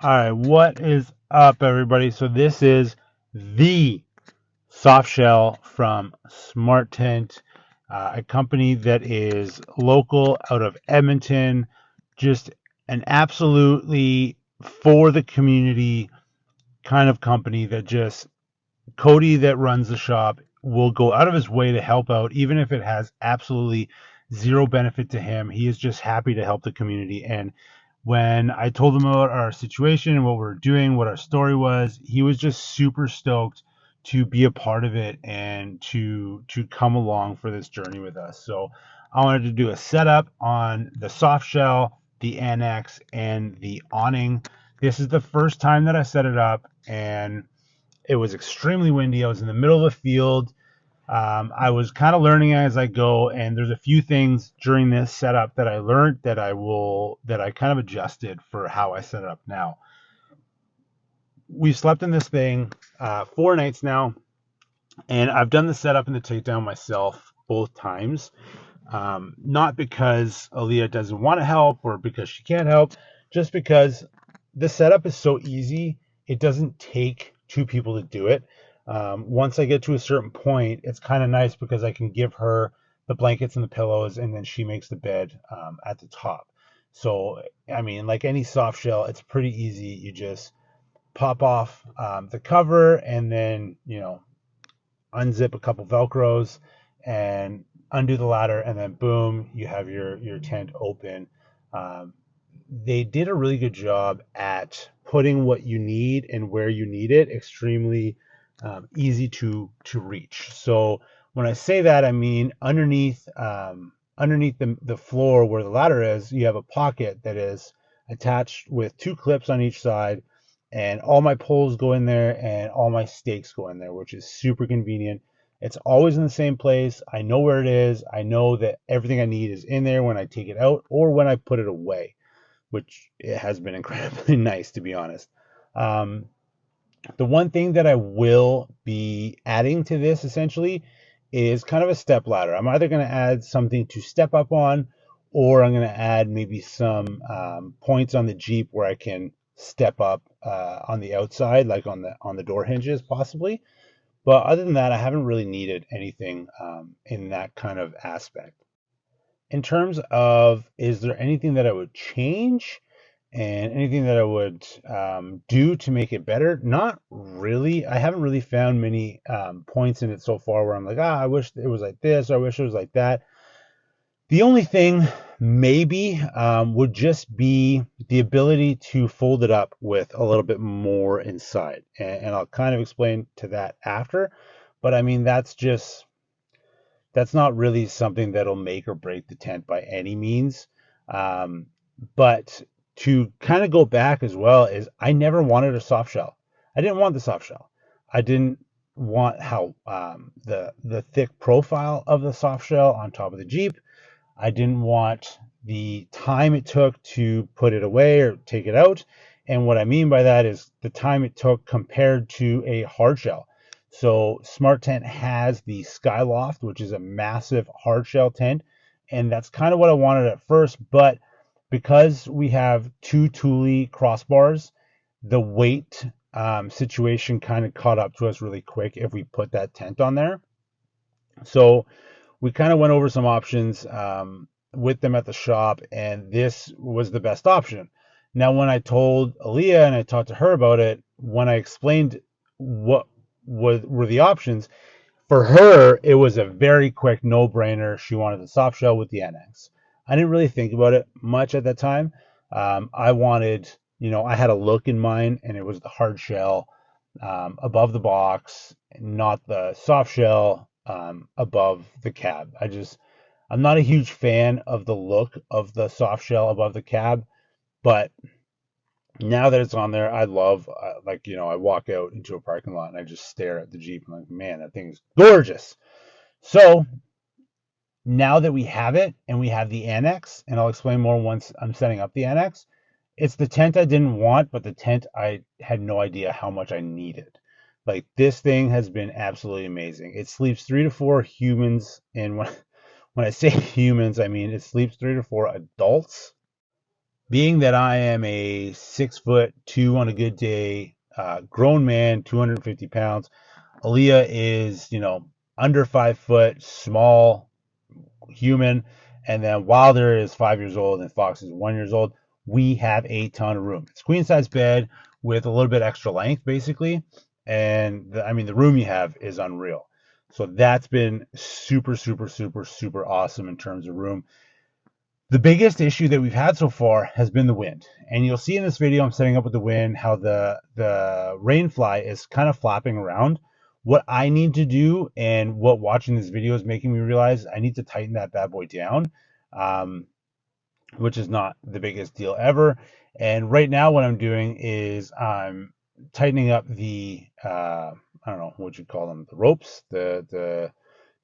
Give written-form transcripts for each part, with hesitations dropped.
All right, what is up, everybody? So this is the soft shell from SMRT Tent, a company that is local out of Edmonton, just an absolutely for the community kind of company that just Cody that runs the shop will go out of his way to help out, even if it has absolutely zero benefit to him. He is just happy to help the community. And when I told him about our situation and what we were doing, what our story was, he was just super stoked to be a part of it and to come along for this journey with us. So I wanted to do a setup on the soft shell, the annex, and the awning. This is the first time that I set it up, and it was extremely windy. I was in the middle of the field. I was kind of learning as I go, and there's a few things during this setup that I learned that I kind of adjusted for how I set it up now. We've slept in this thing 4 nights now, and I've done the setup and the takedown myself both times. Not because Aaliyah doesn't want to help or because she can't help, just because the setup is so easy. It doesn't take two people to do it. Once I get to a certain point, it's kind of nice because I can give her the blankets and the pillows, and then she makes the bed at the top. So, I mean, like any soft shell, it's pretty easy. You just pop off the cover and then, unzip a couple Velcros and undo the ladder, and then boom, you have your tent open. Um, they did a really good job at putting what you need and where you need it extremely easy to reach. So when I say that, I mean underneath the floor where the ladder is, you have a pocket that is attached with two clips on each side, and all my poles go in there and all my stakes go in there, which is super convenient. It's always in the same place. I know where it is. I know that everything I need is in there when I take it out or when I put it away, which it has been incredibly nice, to be honest. Um, the one thing that I will be adding to this essentially is kind of a step ladder. I'm either going to add something to step up on, or I'm going to add maybe some points on the Jeep where I can step up on the outside, like on the door hinges, possibly. But other than that, I haven't really needed anything in that kind of aspect. In terms of, is there anything that I would change and anything that I would do to make it better? Not really. I haven't really found many points in it so far where I'm like, I wish it was like this, or I wish it was like that. The only thing maybe would just be the ability to fold it up with a little bit more inside. And I'll kind of explain to that after. But I mean, that's not really something that'll make or break the tent by any means. Um, but to kind of go back as well is I never wanted a soft shell. I didn't want the soft shell. I didn't want how the thick profile of the soft shell on top of the Jeep. I didn't want the time it took to put it away or take it out. And what I mean by that is the time it took compared to a hard shell. So SMRT Tent has the Skyloft, which is a massive hard shell tent, and that's kind of what I wanted at first. But because we have two Thule crossbars, the weight situation kind of caught up to us really quick if we put that tent on there. So we kind of went over some options with them at the shop, and this was the best option. Now, when I told Aaliyah and I talked to her about it, when I explained what were the options, for her, it was a very quick no-brainer. She wanted the soft shell with the NX. I didn't really think about it much at that time. I wanted, I had a look in mind, and it was the hard shell above the box, not the soft shell above the cab. I'm not a huge fan of the look of the soft shell above the cab, but now that it's on there, I love, I walk out into a parking lot and I just stare at the Jeep. I'm like, man, that thing's gorgeous. So now that we have it and we have the annex, and I'll explain more once I'm setting up the annex, it's the tent I didn't want, but the tent I had no idea how much I needed. Like, this thing has been absolutely amazing. It sleeps 3 to 4 humans, and when I say humans, I mean it sleeps 3 to 4 adults. Being that I am a 6'2" on a good day, grown man, 250 pounds, Aaliyah is, under 5 foot, small human, and then Wilder is 5 years old and Fox is 1 years old. We have a ton of room. It's queen size bed with a little bit extra length, basically, and I mean the room you have is unreal. So that's been super, super, super, super awesome in terms of room. The biggest issue that we've had so far has been the wind. And you'll see in this video I'm setting up with the wind how the rainfly is kind of flapping around. What I need to do, and what watching this video is making me realize, I need to tighten that bad boy down, um, which is not the biggest deal ever. And right now what I'm doing is I'm tightening up the I don't know what you call them, the ropes, the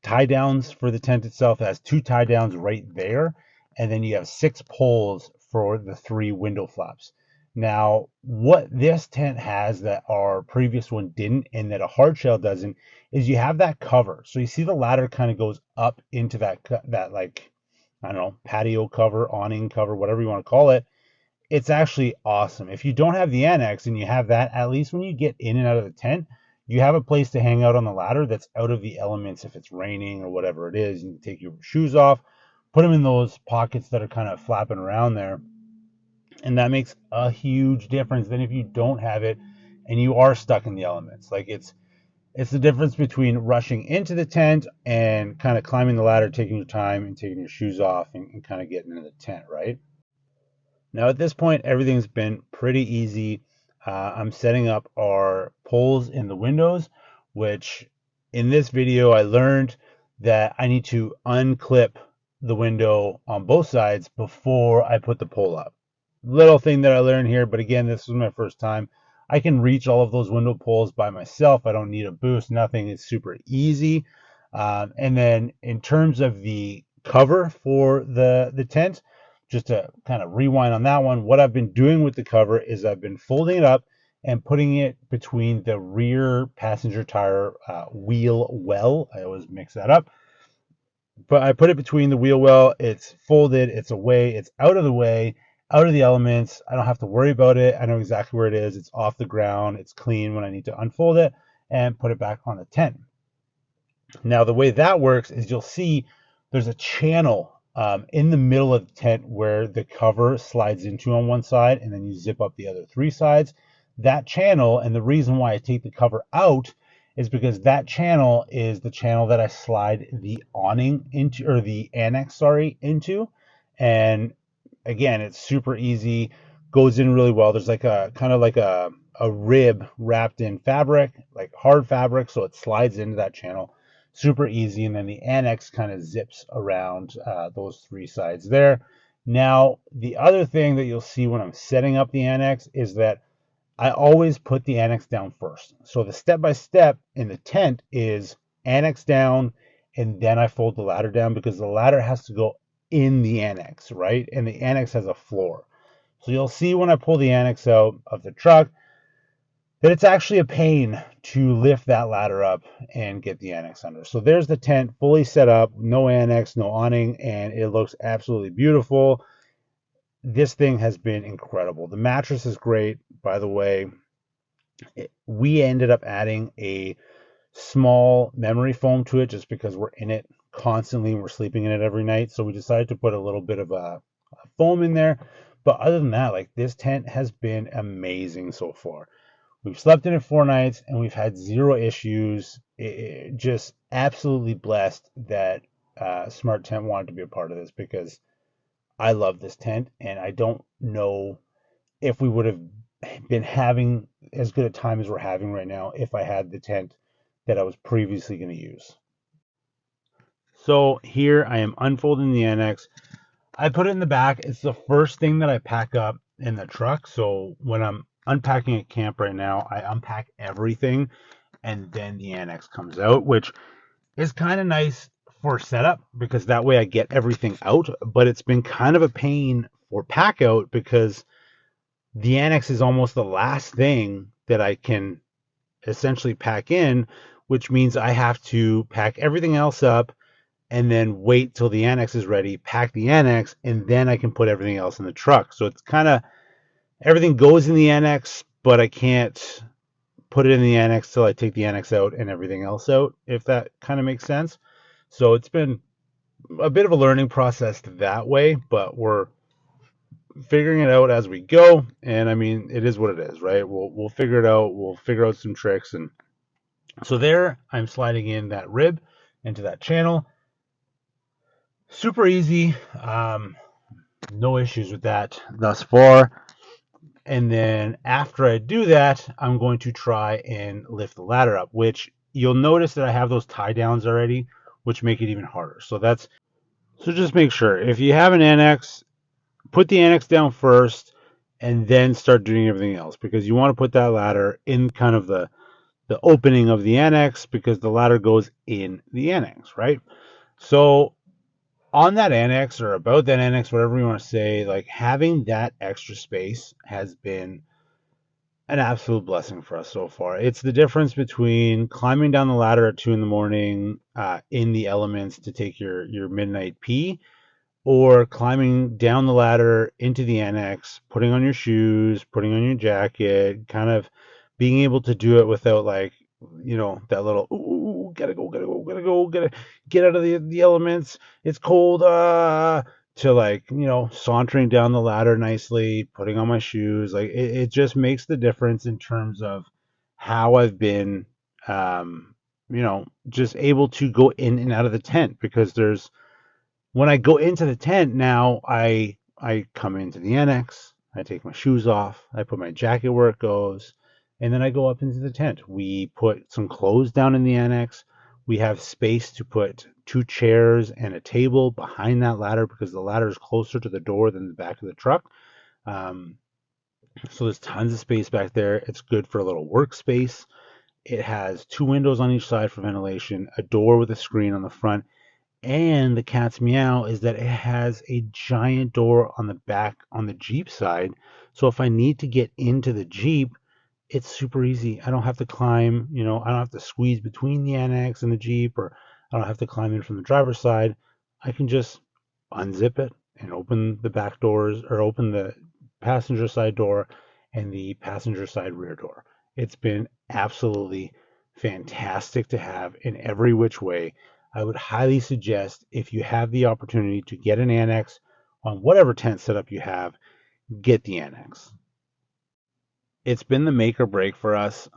tie downs for the tent itself. It has two tie downs right there, and then you have 6 poles for the 3 window flaps. Now, what this tent has that our previous one didn't, and that a hard shell doesn't, is you have that cover. So you see the ladder kind of goes up into that, like, I don't know, patio cover, awning cover, whatever you want to call it. It's actually awesome. If you don't have the annex and you have that, at least when you get in and out of the tent, you have a place to hang out on the ladder that's out of the elements. If it's raining or whatever it is, you can take your shoes off, put them in those pockets that are kind of flapping around there. And that makes a huge difference than if you don't have it and you are stuck in the elements. Like it's the difference between rushing into the tent and kind of climbing the ladder, taking your time and taking your shoes off and kind of getting into the tent, right? Now at this point, everything's been pretty easy. I'm setting up our poles in the windows, which in this video I learned that I need to unclip the window on both sides before I put the pole up. Little thing that I learned here, but again, this was my first time. I can reach all of those window poles by myself. I don't need a boost, nothing. It's super easy. And then in terms of the cover for the tent, just to kind of rewind on that one, what I've been doing with the cover is I've been folding it up and putting it between the rear passenger tire wheel well. I always mix that up. But I put it between the wheel well. It's folded. It's away. It's out of the way, out of the elements. I don't have to worry about it. I know exactly where it is. It's off the ground. It's clean when I need to unfold it and put it back on the tent. Now, the way that works is you'll see there's a channel in the middle of the tent where the cover slides into on one side, and then you zip up the other 3 sides. That channel, and the reason why I take the cover out is because that channel is the channel that I slide the awning into, or the annex, sorry, into. And again, it's super easy, goes in really well. There's like a kind of like a rib wrapped in fabric, like hard fabric, so it slides into that channel super easy. And then the annex kind of zips around those 3 sides there. Now, the other thing that you'll see when I'm setting up the annex is that I always put the annex down first. So the step-by-step in the tent is annex down, and then I fold the ladder down because the ladder has to go in the annex, right? And the annex has a floor. So you'll see when I pull the annex out of the truck that it's actually a pain to lift that ladder up and get the annex under. So there's the tent fully set up, no annex, no awning, and it looks absolutely beautiful. This thing has been incredible. The mattress is great, by the way. We ended up adding a small memory foam to it just because we're in it constantly and we're sleeping in it every night. So we decided to put a little bit of a foam in there. But other than that, like, this tent has been amazing so far. We've slept in it 4 nights and we've had 0 issues. Just absolutely blessed that Smart Tent wanted to be a part of this, because I love this tent and I don't know if we would have been having as good a time as we're having right now if I had the tent that I was previously going to use. So here I am unfolding the annex. I put it in the back. It's the first thing that I pack up in the truck. So when I'm unpacking at camp right now, I unpack everything and then the annex comes out, which is kind of nice for setup because that way I get everything out. But it's been kind of a pain for pack out because the annex is almost the last thing that I can essentially pack in, which means I have to pack everything else up and then wait till the annex is ready, pack the annex, and then I can put everything else in the truck. So it's kind of everything goes in the annex, but I can't put it in the annex till I take the annex out and everything else out, if that kind of makes sense. So it's been a bit of a learning process that way, but we're figuring it out as we go. And I mean, it is what it is, right? We'll figure it out. We'll figure out some tricks. And so there, I'm sliding in that rib into that channel. Super easy. No issues with that thus far. And then after I do that, I'm going to try and lift the ladder up, which you'll notice that I have those tie downs already, which make it even harder. So just make sure if you have an annex, put the annex down first and then start doing everything else, because you want to put that ladder in kind of the opening of the annex, because the ladder goes in the annex, right? So on that annex, or about that annex, whatever you want to say, like having that extra space has been an absolute blessing for us so far. It's the difference between climbing down the ladder at 2 in the morning in the elements to take your midnight pee, or climbing down the ladder into the annex, putting on your shoes, putting on your jacket, kind of being able to do it without, like, that little, ooh, gotta go, gotta go, gotta go, gotta get out of the elements. It's cold, to, like, sauntering down the ladder nicely, putting on my shoes. Like, it just makes the difference in terms of how I've been, just able to go in and out of the tent, because when I go into the tent now, I come into the annex, I take my shoes off, I put my jacket where it goes, and then I go up into the tent. We put some clothes down in the annex. We have space to put 2 chairs and a table behind that ladder, because the ladder is closer to the door than the back of the truck. Um, so there's tons of space back there. It's good for a little workspace. It has 2 windows on each side for ventilation, a door with a screen on the front, and the cat's meow is that it has a giant door on the back on the Jeep side. So if I need to get into the Jeep, it's super easy. I don't have to climb, I don't have to squeeze between the annex and the Jeep, or I don't have to climb in from the driver's side. I can just unzip it and open the back doors, or open the passenger side door and the passenger side rear door. It's been absolutely fantastic to have in every which way. I would highly suggest, if you have the opportunity to get an annex on whatever tent setup you have, get the annex. It's been the make or break for us,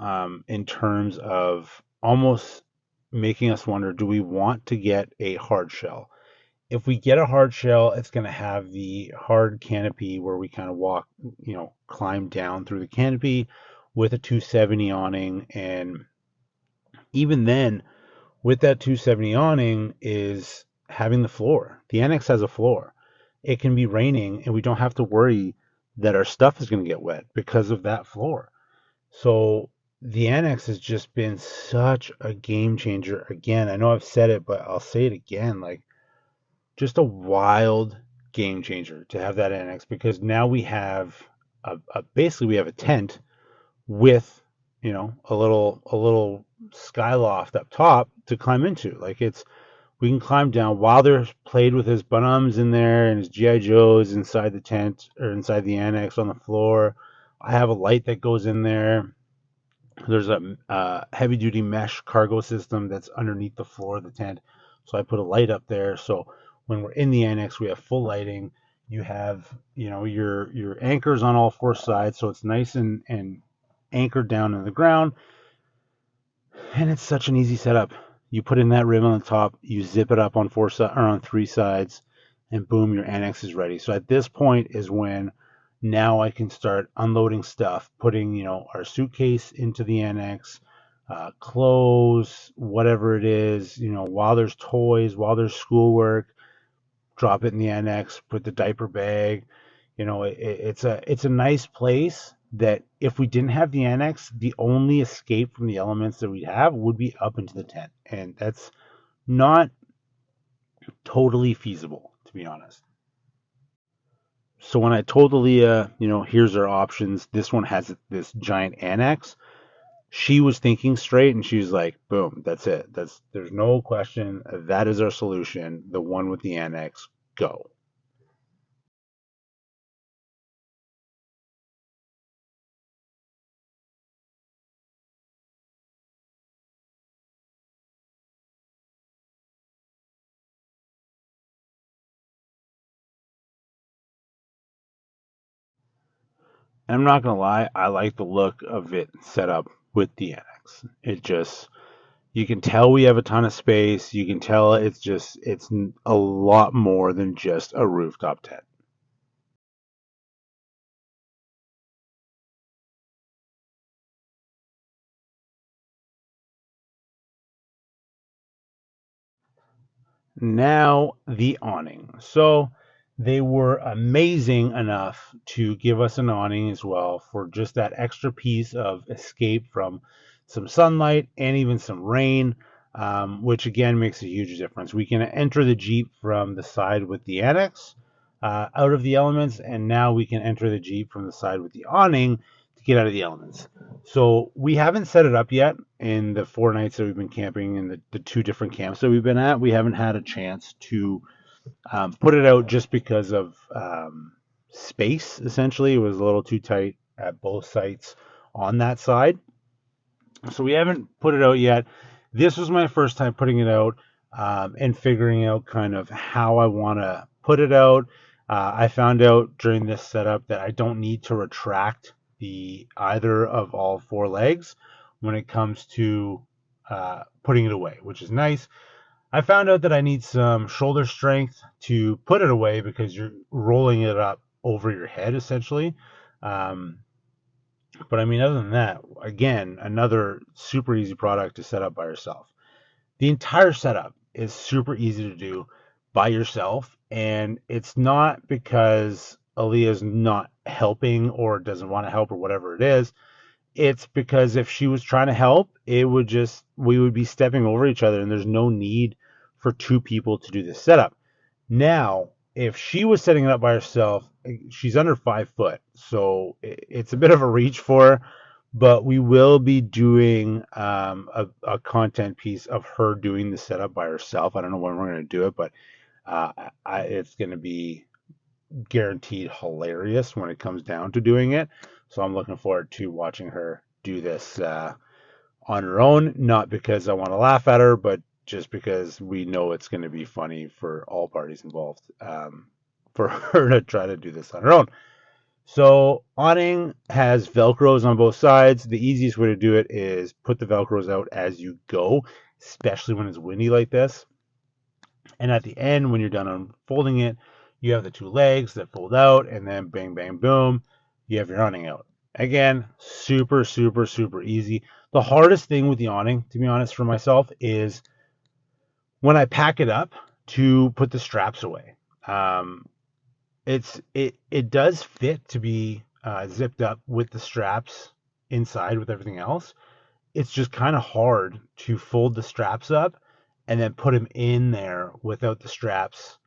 in terms of almost making us wonder, do we want to get a hard shell? If we get a hard shell, it's going to have the hard canopy where we kind of walk, climb down through the canopy with a 270 awning. And even then, with that 270 awning, is having the floor. The annex has a floor. It can be raining and we don't have to worry that our stuff is going to get wet because of that floor. So the annex has just been such a game changer. Again, I know I've said it, but I'll say it again. Like, just a wild game changer to have that annex, because now we have basically we have a tent with, a little skyloft up top to climb into. Like, we can climb down. Wilder played with his Bunums in there and his GI Joes inside the tent, or inside the annex on the floor. I have a light that goes in there. There's a heavy duty mesh cargo system that's underneath the floor of the tent, so I put a light up there. So when we're in the annex, we have full lighting. You have, your anchors on all 4 sides, so it's nice and anchored down in the ground. And it's such an easy setup. You put in that rib on the top, you zip it up on 4 sides, or on 3 sides, and boom, your annex is ready. So at this point is when now I can start unloading stuff, putting, our suitcase into the annex, clothes, whatever it is, while there's toys, while there's schoolwork, drop it in the annex, put the diaper bag. It's a nice place that if we didn't have the annex, the only escape from the elements that we'd have would be up into the tent. And that's not totally feasible, to be honest. So when I told Aaliyah, here's our options, this one has this giant annex, she was thinking straight, and she was like, boom, that's it. There's no question. That is our solution. The one with the annex, go. And I'm not gonna lie, I like the look of it set up with the annex. It just, you can tell we have a ton of space. You can tell it's a lot more than just a rooftop tent. Now, the awning. So they were amazing enough to give us an awning as well for just that extra piece of escape from some sunlight and even some rain, which again makes a huge difference. We can enter the Jeep from the side with the annex out of the elements, and now we can enter the Jeep from the side with the awning to get out of the elements. So we haven't set it up yet in the 4 nights that we've been camping in the two different camps that we've been at. We haven't had a chance to put it out just because of space. Essentially, it was a little too tight at both sites on that side. So we haven't put it out yet. This was my first time putting it out and figuring out kind of how I want to put it out. I found out during this setup that I don't need to retract the either of all four legs when it comes to putting it away, which is nice. I found out that I need some shoulder strength to put it away because you're rolling it up over your head essentially. Um, but I mean, other than that, again, another super easy product to set up by yourself. The entire setup is super easy to do by yourself, and it's not because Aaliyah's not helping or doesn't want to help or whatever it is. It's because if she was trying to help, it would just, we would be stepping over each other, and there's no need for two people to do this setup. Now, if she was setting it up by herself, she's under 5 foot, so it's a bit of a reach for her. But we will be doing a content piece of her doing the setup by herself. I don't know when we're going to do it, but it's going to be guaranteed hilarious when it comes down to doing it. So I'm looking forward to watching her do this on her own, not because I want to laugh at her, but just because we know it's going to be funny for all parties involved for her to try to do this on her own. So awning has Velcros on both sides. The easiest way to do it is put the Velcros out as you go, especially when it's windy like this. And at the end, when you're done unfolding it, you have the two legs that fold out, and then bang, bang, boom, you have your awning out. Again, super, super, super easy. The hardest thing with the awning, to be honest, for myself, is when I pack it up to put the straps away. It does fit to be zipped up with the straps inside with everything else. It's just kind of hard to fold the straps up and then put them in there without the straps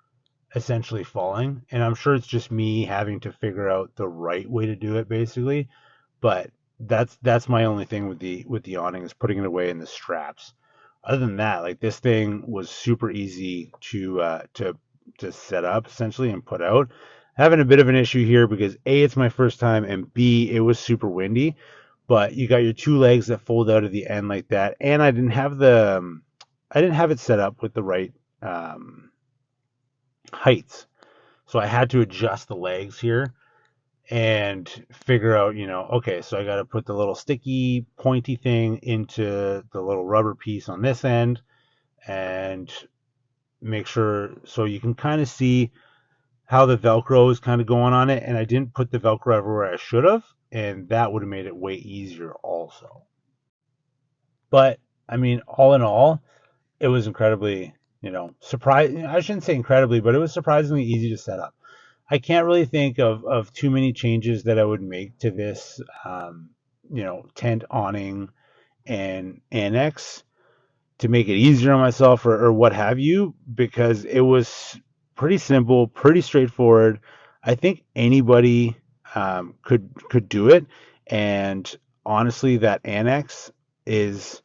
essentially falling. And I'm sure it's just me having to figure out the right way to do it, basically. But that's my only thing with the awning is putting it away in the straps. Other than that, like this thing was super easy to set up essentially and put out. Having a bit of an issue here because A, it's my first time, and B, it was super windy. But you got your two legs that fold out at the end like that, and I didn't have it set up with the right um, heights, so I had to adjust the legs here and figure out, okay, so I got to put the little sticky pointy thing into the little rubber piece on this end and make sure so you can kind of see how the Velcro is kind of going on it. And I didn't put the Velcro everywhere I should have, and that would have made it way easier also. But I mean, all in all, it was incredibly, surprising. I shouldn't say incredibly, but it was surprisingly easy to set up. I can't really think of too many changes that I would make to this, tent awning and annex to make it easier on myself or what have you, because it was pretty simple, pretty straightforward. I think anybody could do it, and honestly, that annex is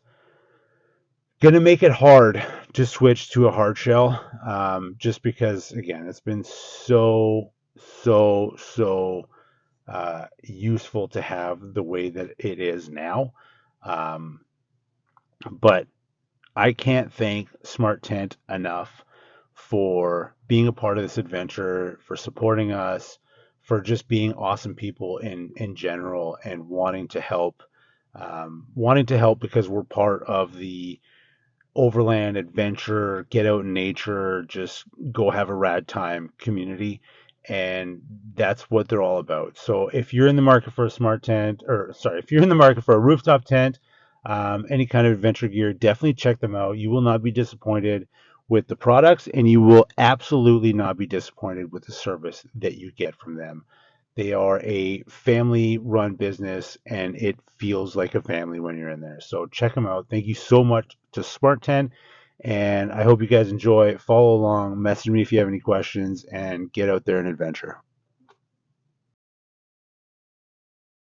going to make it hard to switch to a hard shell, just because, again, it's been so useful to have the way that it is now. Um, but I can't thank Smart Tent enough for being a part of this adventure, for supporting us, for just being awesome people in general, and wanting to help because we're part of the overland adventure, get out in nature, just go have a rad time community. And that's what they're all about. So if you're in the market for a smart tent, or sorry, if you're in the market for a rooftop tent, any kind of adventure gear, definitely check them out. You will not be disappointed with the products, and you will absolutely not be disappointed with the service that you get from them. They are a family run business and it feels like a family when you're in there. So check them out. Thank you so much to Smart 10. And I hope you guys enjoy. Follow along, message me if you have any questions, and get out there and adventure.